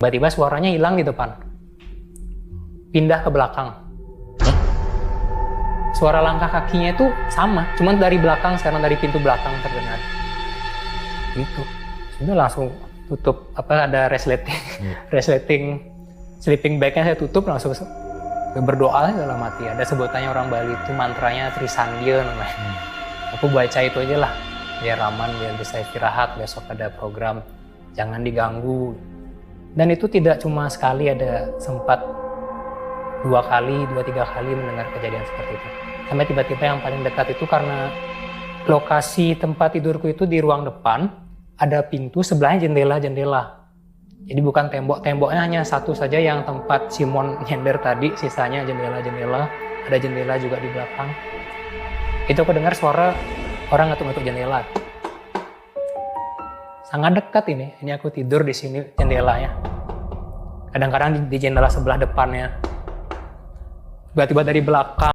Tiba-tiba suaranya hilang di depan. Pindah ke belakang. Suara langkah kakinya itu sama, cuman dari belakang, sekarang dari pintu belakang terdengar. Gitu. Sudah langsung tutup, ada resleting sleeping bagnya saya tutup, langsung berdoa dalam hati. Ada sebutannya orang Bali itu mantranya Trisandia namanya. Aku baca itu aja lah, biar aman, biar bisa istirahat, besok ada program, jangan diganggu. Dan itu tidak cuma sekali, ada sempat 2 kali, 2-3 kali mendengar kejadian seperti itu. Sampai tiba-tiba yang paling dekat itu karena lokasi tempat tidurku itu di ruang depan, ada pintu, sebelahnya jendela. Jadi bukan temboknya hanya satu saja yang tempat Simon nyender tadi, sisanya jendela. Ada jendela juga di belakang. Itu aku dengar suara orang ngetuk-ngetuk jendela. Sangat dekat ini aku tidur di sini jendelanya. Kadang-kadang di jendela sebelah depannya. Tiba-tiba dari belakang